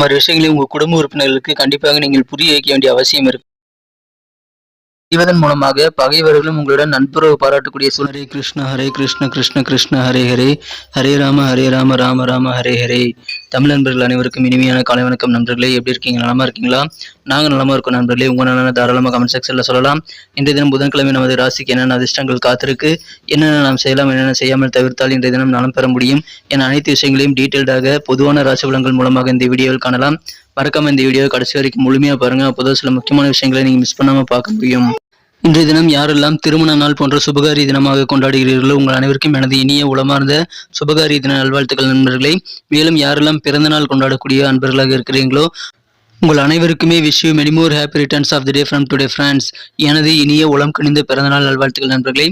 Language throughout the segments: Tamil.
மாதிரி விஷயங்களை உங்க குடும்ப உறுப்பினர்களுக்கு கண்டிப்பாக நீங்கள் புரிய வைக்க வேண்டிய அவசியம் இருக்கு. செய்வதன் மூலமாக பகைவர்களும் உங்களுடன் நட்புறவு பாராட்டக்கூடிய சூழ்நிலை. ஹரே கிருஷ்ண ஹரே கிருஷ்ண கிருஷ்ண கிருஷ்ண ஹரே ஹரே, ஹரே ராம ராம ராம ஹரே ஹரே. தமிழ் நண்பர்கள் அனைவருக்கும் இனிமையான காலை வணக்கம் நண்பர்களே. எப்படி இருக்கீங்க? நலமா இருக்கீங்களா? நாங்கள் நலமா இருக்கோம் நண்பர்களே. உங்க நலன தாராளமாக கமெண்ட் செக்ஷன்ல சொல்லலாம். இன்றைய தினம் புதன்கிழமை நமது ராசிக்கு என்னென்ன அதிர்ஷ்டங்கள் காத்திருக்கு, என்னென்ன நாம் செய்யலாம், என்னென்ன செய்யாமல் தவிர்த்தால் இன்றைய தினம் நலம் பெற முடியும் என அனைத்து விஷயங்களையும் டீட்டெயில்டாக பொதுவான ராசி பலன்கள் மூலமாக இந்த வீடியோவில் காணலாம். மறக்காம இந்த வீடியோ கடைசி வரைக்கும் முழுமையா பாருங்க. அப்போதான் சில முக்கியமான விஷயங்களை நீங்க மிஸ் பண்ணாம பார்க்க முடியும். இன்றைய தினம் யாரெல்லாம் திருமண நாள் போன்ற சுபகாரி தினமாக கொண்டாடுகிறீர்களோ உங்கள் அனைவருக்கும் எனது இனிய உளமார்ந்த சுபகாரி தின நல்வாழ்த்துக்கள் நண்பர்களே. மேலும் யாரெல்லாம் பிறந்த நாள் கொண்டாடக்கூடிய அன்பர்களாக இருக்கிறீங்களோ உங்கள் அனைவருக்குமே wish you many more happy returns of the day from today friends. எனது இனிய உளம் கனிந்த பிறந்தநாள் நல்வாழ்த்துக்கள் நண்பர்களே.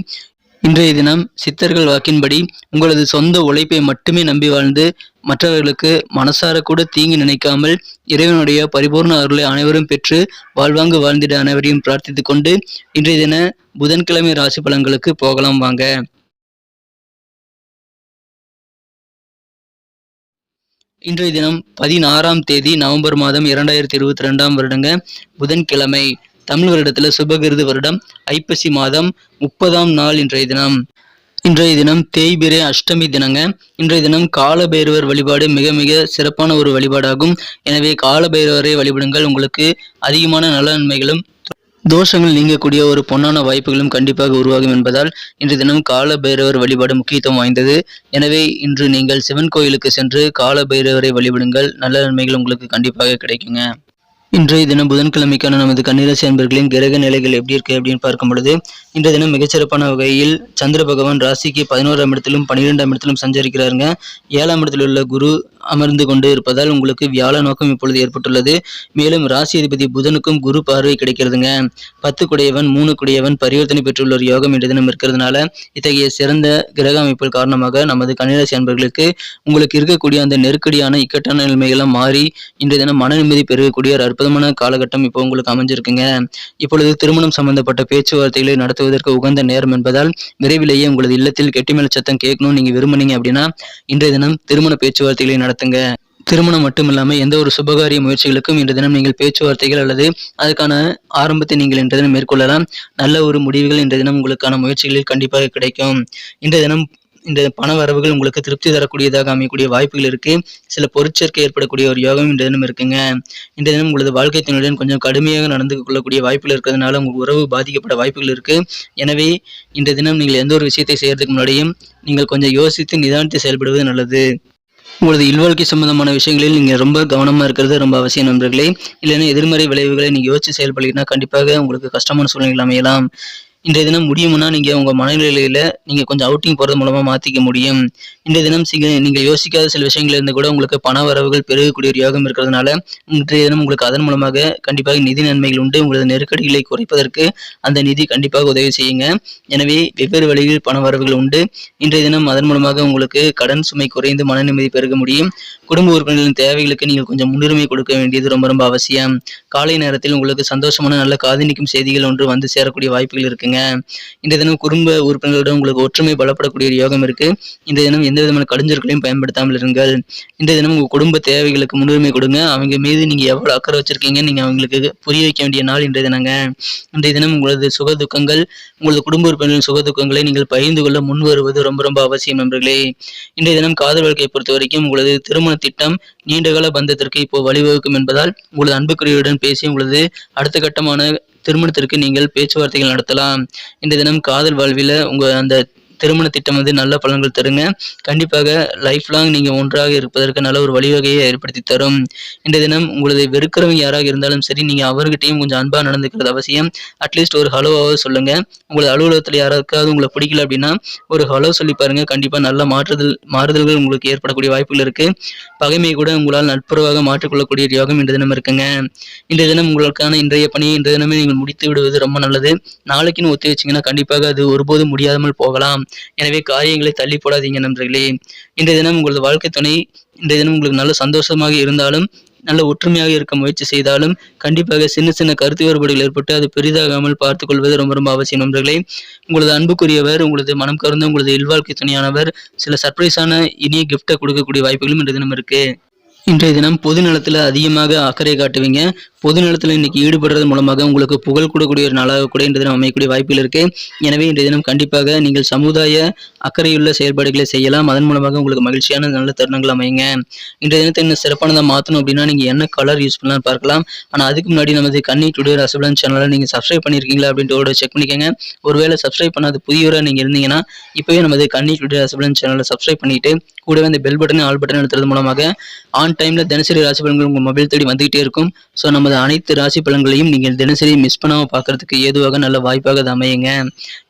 இன்றைய தினம் சித்தர்கள் வாக்கின்படி உங்களது சொந்த உழைப்பை மட்டுமே நம்பி வாழ்ந்து மற்றவர்களுக்கு மனசார கூட தீங்கு நினைக்காமல் இறைவனுடைய பரிபூர்ண அருளை அனைவரும் பெற்று வாழ்வாங்கு வாழ்ந்திட அனைவரையும் பிரார்த்தித்துக் கொண்டு இன்றைய தின புதன்கிழமை ராசி பலன்களுக்கு போகலாம் வாங்க. இன்றைய தினம் 16ஆம் தேதி நவம்பர் மாதம் 2022 வருடங்க புதன்கிழமை. தமிழ் வருடத்துல சுபகிருது வருடம் ஐப்பசி மாதம் 30ஆம் நாள் இன்றைய தினம் தேய்பிரை அஷ்டமி தினங்க. இன்றைய தினம் காலபைரவர் வழிபாடு மிக மிக சிறப்பான ஒரு வழிபாடாகும். எனவே காலபைரவரை வழிபடுங்கள். உங்களுக்கு அதிகமான நல நன்மைகளும் தோஷங்கள் நீங்கக்கூடிய ஒரு பொன்னான வாய்ப்புகளும் கண்டிப்பாக உருவாகும் என்பதால் இன்றைய தினம் காலபைரவர் வழிபாடு முக்கியத்துவம் வாய்ந்தது. எனவே இன்று நீங்கள் சிவன் கோயிலுக்கு சென்று காலபைரவரை வழிபடுங்கள். நல்ல நன்மைகள் உங்களுக்கு கண்டிப்பாக கிடைக்குங்க. இன்றைய தினம் புதன்கிழமைக்கான நமது கன்னிராசி அன்பர்களின் கிரக நிலைகள் எப்படி இருக்கு அப்படின்னு பார்க்கும் பொழுது இன்றைய தினம் மிகச்சிறப்பான வகையில் சந்திர பகவான் ராசிக்கு 11ஆம் இடத்திலும் 12ஆம் இடத்திலும் சஞ்சரிக்கிறாருங்க. 7ஆம் இடத்தில் உள்ள குரு அமர்ந்து கொண்டு இருப்பதால் உங்களுக்கு வியாழ நோக்கம் இப்பொழுது ஏற்பட்டுள்ளது. மேலும் ராசி அதிபதி புதனுக்கும் குரு பார்வை கிடைக்கிறதுங்க. 10 குடையவன் 3 குடையவன் பரிவர்த்தனை பெற்றுள்ள ஒரு யோகம் இன்றைய தினம் இருக்கிறதுனால இத்தகைய சிறந்த கிரக அமைப்புகள் காரணமாக நமது கன்னிராசி அன்பர்களுக்கு உங்களுக்கு இருக்கக்கூடிய அந்த நெருக்கடியான இக்கட்டான நிலைமைகள்லாம் மாறி இன்றைய தினம் மன நிம்மதி பெருகக்கூடிய ஒரு அற்புதமான காலகட்டம் இப்போ உங்களுக்கு அமைஞ்சிருக்குங்க. இப்பொழுது திருமணம் சம்பந்தப்பட்ட பேச்சுவார்த்தைகளை நடத்துவதற்கு உகந்த நேரம் என்பதால் விரைவிலேயே உங்களது இல்லத்தில் கெட்டிமேள சத்தம் கேட்கணும் நீங்க விரும்புனீங்க அப்படின்னா இன்றைய தினம் திருமண பேச்சுவார்த்தைகளை நடத்துங்க. திருமணம் மட்டுமில்லாம எந்த ஒரு சுபகாரிய முயற்சிகளுக்கும் இன்றைய தினம் நீங்கள் பேச்சுவார்த்தைகள் அல்லது அதுக்கான ஆரம்பத்தை நீங்கள் இன்றைய தினம் மேற்கொள்ளலாம். நல்ல ஒரு முடிவுகள் இன்றைய தினம் உங்களுக்கான முயற்சிகளில் கண்டிப்பாக கிடைக்கும். இன்றைய தினம் இந்த பண வரவுகள் உங்களுக்கு திருப்தி தரக்கூடியதாக அமையக்கூடிய வாய்ப்புகள் இருக்கு. சில பொருட்சேர்க்கை ஏற்படக்கூடிய ஒரு யோகம் இன்றைய தினம் இருக்குங்க. இன்றைய தினம் உங்களது வாழ்க்கை துணையுடன் கொஞ்சம் கடுமையாக நடந்து கொள்ளக்கூடிய வாய்ப்புகள் இருக்கிறதுனால உங்கள் உறவு பாதிக்கப்பட வாய்ப்புகள் இருக்கு. எனவே இன்றைய தினம் நீங்கள் எந்த ஒரு விஷயத்தை செய்யறதுக்கு முன்னாடியும் நீங்கள் கொஞ்சம் யோசித்து நிதானித்து செயல்படுவது நல்லது. உங்களது இல்வாழ்க்கை சம்பந்தமான விஷயங்களில் நீங்க ரொம்ப கவனமா இருக்கிறது ரொம்ப அவசியம் நண்பர்களே. இல்லைன்னா எதிர்மறை விளைவுகளை நீங்க யோசிச்சு செயல்படுத்தினா கண்டிப்பாக உங்களுக்கு கஷ்டமான சூழ்நிலைகள் அமையலாம். இன்றைய தினம் முடியும்னா நீங்க உங்க மனநிலையில நீங்க கொஞ்சம் அவுட்டிங் போறது மூலமா மாத்திக்க முடியும். இன்றைய தினம் நீங்க யோசிக்காத சில விஷயங்கள் இருந்து கூட உங்களுக்கு பண வரவுகள் பெருகக்கூடிய ஒரு யோகம் இருக்கிறதுனால இன்றைய தினம் உங்களுக்கு அதன் மூலமாக கண்டிப்பாக நிதி நன்மைகள் உண்டு. உங்களது நெருக்கடிகளை குறைப்பதற்கு அந்த நிதி கண்டிப்பாக உதவி செய்யுங்க. எனவே வெவ்வேறு வழிகளில் பண வரவுகள் உண்டு. இன்றைய தினம் அதன் மூலமாக உங்களுக்கு கடன் சுமை குறைந்து மன நிம்மதி பெருக முடியும். குடும்ப உறுப்பினர்களின் தேவைகளுக்கு நீங்கள் கொஞ்சம் முன்னுரிமை கொடுக்க வேண்டியது ரொம்ப ரொம்ப அவசியம். காலை நேரத்தில் உங்களுக்கு சந்தோஷமான நல்ல காதணிக்கும் செய்திகள் ஒன்று வந்து சேரக்கூடிய வாய்ப்புகள் இருக்குங்க. இன்றைய தினம் குடும்ப உறுப்பினர்களிடம் உங்களுக்கு ஒற்றுமை பலப்படக்கூடிய ஒரு யோகம் இருக்கு. இன்றைய தினம் எந்த விதமான கடிஞ்சொற்களையும் பயன்படுத்தாமல் இருங்கள். இன்றைய தினம் உங்க குடும்ப தேவைகளுக்கு முன்னுரிமை கொடுங்க. அவங்க மீது நீங்க எவ்வளவு அக்கறை வச்சிருக்கீங்க நீங்க அவங்களுக்கு புரிய வைக்க வேண்டிய நாள் இன்றைய தினங்க. இன்றைய தினம் உங்களது சுக துக்கங்கள் உங்களது குடும்ப உறுப்பினர்களின் சுக துக்கங்களை நீங்கள் பகிர்ந்து கொள்ள முன் வருவது ரொம்ப ரொம்ப அவசியம் நண்பர்களே. இன்றைய தினம் காதல் வாழ்க்கையை பொறுத்த வரைக்கும் உங்களது திருமண திட்டம் நீண்டகால பந்தத்திற்கு இப்போ வழிவகுக்கும் என்பதால் உங்களது அன்புக்குரியவுடன் பேசி உங்களது அடுத்த கட்டமான திருமணத்திற்கு நீங்கள் பேச்சுவார்த்தைகள் நடத்தலாம். இந்த தினம் காதல் வாழ்வில் உங்க அந்த திருமண திட்டம் வந்து நல்ல பலன்கள் தருங்க. கண்டிப்பாக லைஃப் லாங் நீங்க ஒன்றாக இருப்பதற்கு நல்ல ஒரு வழிவகையை ஏற்படுத்தி தரும். இந்த தினம் உங்களது வெறுக்கிறவங்க யாராக இருந்தாலும் சரி நீங்க அவர்கிட்டையும் கொஞ்சம் அன்பா நடந்துக்கிறது அவசியம். அட்லீஸ்ட் ஒரு ஹலோவாவது சொல்லுங்க. உங்களது அலுவலகத்தில் யாராவது உங்களை பிடிக்கல அப்படின்னா ஒரு ஹலோ சொல்லி பாருங்க. கண்டிப்பா நல்ல மாறுதல்கள் உங்களுக்கு ஏற்படக்கூடிய வாய்ப்புகள் இருக்கு. பகைமை கூட உங்களால் நட்புறவாக மாற்றிக்கொள்ளக்கூடிய யோகம் இன்றைய தினம் இருக்குங்க. இன்றைய தினம் உங்களுக்கான இன்றைய பணியை இன்றைய தினமே நீங்கள் முடித்து விடுவது ரொம்ப நல்லது. நாளைக்குன்னு ஒத்தி வச்சீங்கன்னா கண்டிப்பாக அது ஒருபோதும் முடியாமல் போகலாம். எனவே காரியங்களை தள்ளி போடாதீங்க நண்பர்களே. இன்றைய தினம் உங்களது வாழ்க்கை துணை இன்றைய தினம் உங்களுக்கு நல்ல சந்தோஷமாக இருந்தாலும் நல்ல ஒற்றுமையாக இருக்க முயற்சி செய்தாலும் கண்டிப்பாக சின்ன சின்ன கருத்து வேறுபாடுகள் ஏற்பட்டு அது பெரிதாகாமல் பார்த்துக் கொள்வது ரொம்ப ரொம்ப அவசியம் நண்பர்களே. உங்களது அன்புக்குரியவர் உங்களது மனம் கவர்ந்த உங்களது இல்வாழ்க்கை துணையானவர் சில சர்ப்ரைஸான இனிய கிஃப்டை கொடுக்கக்கூடிய வாய்ப்புகளும் இன்றைய தினம் இருக்கு. இன்றைய தினம் பொது நலத்துல அதிகமாக அக்கறை காட்டுவீங்க. பொது நலத்துல இன்னைக்கு ஈடுபடுறது மூலமாக உங்களுக்கு புகழ் கூடக்கூடிய ஒரு நாளாக கூட இன்றைய தினம் அமையக்கூடிய வாய்ப்புகள் இருக்கு. எனவே இன்றைய தினம் கண்டிப்பாக நீங்கள் சமுதாய அக்கறையுள்ள செயல்பாடுகளை செய்யலாம். அதன் மூலமாக உங்களுக்கு மகிழ்ச்சியான நல்ல தருணங்கள் அமையுங்க. இன்றைய தினத்தை இன்னும் சிறப்பானதா மாற்றணும் அப்படின்னா நீங்க என்ன கலர் யூஸ் பண்ணலாம் பார்க்கலாம். ஆனா அதுக்கு முன்னாடி நமது கன்னி டுடே ரசபலன் சேனலை நீங்க சப்ஸ்கிரைப் பண்ணிருக்கீங்களா அப்படின்ட்டு செக் பண்ணிக்கோங்க. ஒருவேளை சப்ஸ்கிரைப் பண்ணாத புதியவராக நீங்க இருந்தீங்கன்னா இப்பவே நமது கன்னி டுடே ரசபலன் சேனலை சப்ஸ்கிரைப் பண்ணிட்டு கூடவே அந்த பெல் பட்டன் ஆல் பட்டன் அழுத்துறது மூலமாக ஆன் டைம்ல தினசரி ராசி பலன்கள் உங்க மொபைல் தேடி வந்துகிட்டே இருக்கும். ஸோ நமது அனைத்து ராசி பலன்களையும் நீங்கள் தினசரி மிஸ் பண்ணாம பார்க்கறதுக்கு ஏதுவாக நல்ல வாய்ப்பாக அது அமையுங்க.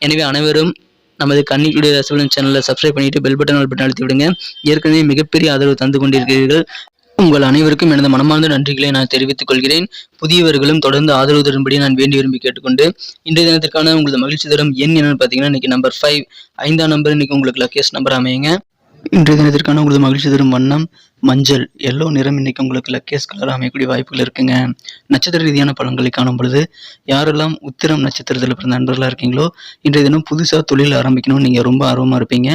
எனவே அனைவரும் நமது கன்னி டுடே ராசி பலன் சேனலை சப்ஸ்கிரைப் பண்ணிட்டு பெல் பட்டன் ஆல் பட்டன் அழுத்தி விடுங்க. ஏற்கனவே மிகப்பெரிய ஆதரவு தந்து கொண்டிருக்கிறீர்கள். உங்கள் அனைவருக்கும் எனது மனமார்ந்த நன்றிகளை நான் தெரிவித்துக் கொள்கிறேன். புதியவர்களும் தொடர்ந்து ஆதரவு தரும்படி நான் வேண்டி விரும்பி கேட்டுக்கொண்டு இன்றைய தினத்திற்கான உங்களது மகிழ்ச்சி தரும் எண் என்னன்னு பார்த்தீங்கன்னா இன்னைக்கு நம்பர் 5 5ஆம் நம்பர் இன்னைக்கு உங்களுக்கு லக்கியஸ்ட் நம்பர் அமையுங்க. இன்றைய தினத்திற்கான உங்களது மகிழ்ச்சி தரும் வண்ணம் மஞ்சள் எல்லோ நிறம். இன்னைக்கு உங்களுக்கு லக்கியஸ்ட் கலர் அமையக்கூடிய வாய்ப்புகள் இருக்குங்க. நட்சத்திர ரீதியான பலன்களை காணும் பொழுது யாரெல்லாம் உத்திரம் நட்சத்திரத்தில் பிறந்த நண்பர்களாக இருக்கீங்களோ இன்றைய தினம் புதுசாக தொழில் ஆரம்பிக்கணும்னு நீங்கள் ரொம்ப ஆர்வமாக இருப்பீங்க.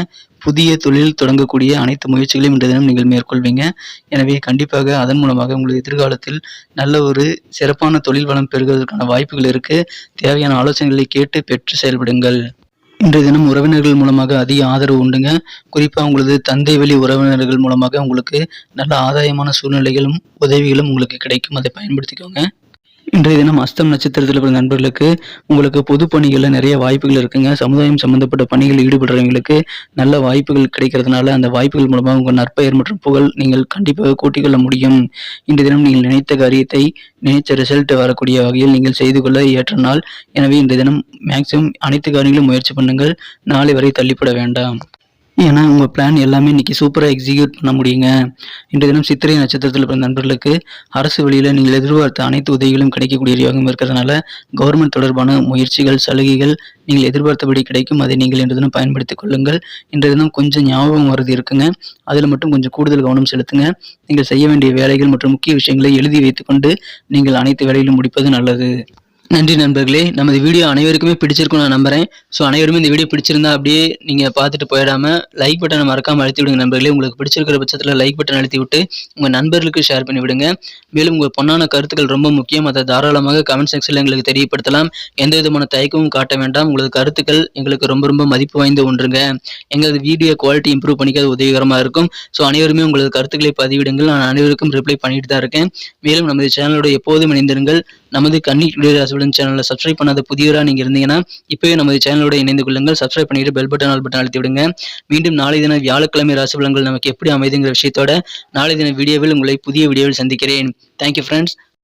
புதிய தொழில் தொடங்கக்கூடிய அனைத்து முயற்சிகளையும் இன்றைய தினம் நீங்கள் மேற்கொள்வீங்க. எனவே கண்டிப்பாக அதன் மூலமாக உங்களது எதிர்காலத்தில் நல்ல ஒரு சிறப்பான தொழில் வளம் பெறுவதற்கான வாய்ப்புகள் இருக்கு. தேவையான ஆலோசனைகளை கேட்டு பெற்று செயல்படுங்கள். இன்றைய தினம் உறவினர்கள் மூலமாக அதிக ஆதரவு உண்டுங்க. குறிப்பாக உங்களது தந்தை வழி உறவினர்கள் மூலமாக உங்களுக்கு நல்ல ஆதாயமான சூழ்நிலைகளும் உதவிகளும் உங்களுக்கு கிடைக்கும். அதை பயன்படுத்திக்கோங்க. இன்றைய தினம் அஸ்தம் நட்சத்திரத்தில் பிறந்த நண்பர்களுக்கு உங்களுக்கு பொது பணிகளில் நிறைய வாய்ப்புகள் இருக்குங்க. சமுதாயம் சம்பந்தப்பட்ட பணிகளில் ஈடுபடுறவங்களுக்கு நல்ல வாய்ப்புகள் கிடைக்கிறதுனால அந்த வாய்ப்புகள் மூலமாக உங்கள் நற்பெயர் மற்றும் புகழ் நீங்கள் கண்டிப்பாக கூட்டிக் கொள்ள முடியும். இன்றைய தினம் நீங்கள் நினைத்த காரியத்தை நினைத்த ரிசல்ட் வரக்கூடிய வகையில் நீங்கள் செய்து கொள்ள ஏற்ற நாள். எனவே இன்றைய தினம் மேக்சிமம் அனைத்து காரியங்களும் முயற்சி பண்ணுங்கள். நாளை வரை தள்ளிப்பட வேண்டாம். ஏன்னா உங்கள் பிளான் எல்லாமே இன்னைக்கு சூப்பராக எக்ஸிக்யூட் பண்ண முடியுங்க. இன்றைய தினம் சித்திரை நட்சத்திரத்தில் பிறந்த நண்பர்களுக்கு அரசு வழியில் நீங்கள் எதிர்பார்த்த அனைத்து உதவிகளும் கிடைக்கக்கூடிய யோகம் இருக்கிறதுனால கவர்மெண்ட் தொடர்பான முயற்சிகள் சலுகைகள் நீங்கள் எதிர்பார்த்தபடி கிடைக்கும். அதை நீங்கள் இன்றைய தினம் பயன்படுத்திக் கொள்ளுங்கள். இன்றைய தினம் கொஞ்சம் ஞாபகம் வருது இருக்குங்க. அதில் மட்டும் கொஞ்சம் கூடுதல் கவனம் செலுத்துங்க. நீங்கள் செய்ய வேண்டிய வேலைகள் மற்றும் முக்கிய விஷயங்களை எழுதி வைத்துக்கொண்டு நீங்கள் அனைத்து வேலைகளும் முடிப்பது நல்லது. நன்றி நண்பர்களே. நமது வீடியோ அனைவருக்குமே பிடிச்சிருக்கும் நான் நம்புறேன். ஸோ அனைவருமே இந்த வீடியோ பிடிச்சிருந்தா அப்படியே நீங்கள் பார்த்துட்டு போயிடாம லைக் பட்டனை மறக்காமல் அழுத்தி விடுங்க நண்பர்களே. உங்களுக்கு பிடிச்சிருக்கிற பட்சத்தில் லைக் பட்டன் அழுத்தி விட்டு உங்கள் நண்பர்களுக்கு ஷேர் பண்ணி விடுங்க. மேலும் உங்கள் பொன்னான கருத்துக்கள் ரொம்ப முக்கியம். அதை தாராளமாக கமெண்ட் செக்ஷனில் எங்களுக்கு தெரியப்படுத்தலாம். எந்த விதமான தயக்கமும் காட்ட வேண்டாம். உங்களது கருத்துக்கள் எங்களுக்கு ரொம்ப ரொம்ப மதிப்பு வாய்ந்த ஒன்றுங்க. எங்களது வீடியோ குவாலிட்டி இம்ப்ரூவ் பண்ணிக்க அது உதவிகரமாக இருக்கும். ஸோ அனைவருமே உங்களது கருத்துக்களை பதிவிடுங்கள். நான் அனைவருக்கும் ரிப்ளை பண்ணிட்டு தான் இருக்கேன். மேலும் நமது சேனலோட எப்போதும் இணைந்திருங்கள். நமது கன்னி டுடே ராசிபலன் சேனலை சப்ஸ்கிரைப் பண்ணாத புதியவராக நீங்கள் இருந்தீங்கன்னா இப்போவே நமது சேனலோட இணைந்து கொள்ளுங்கள். சப்ஸ்கிரைப் பண்ணிட்டு பெல் பட்டன் ஆல் பட்டன் அழுத்தி விடுங்க. மீண்டும் நாளை தினம் வியாழக்கிழமை ராசிபலன்கள் நமக்கு எப்படி அமைதுங்கிற விஷயத்தோட நாளை தின வீடியோவில் உங்களை புதிய வீடியோவில் சந்திக்கிறேன். Thank you friends.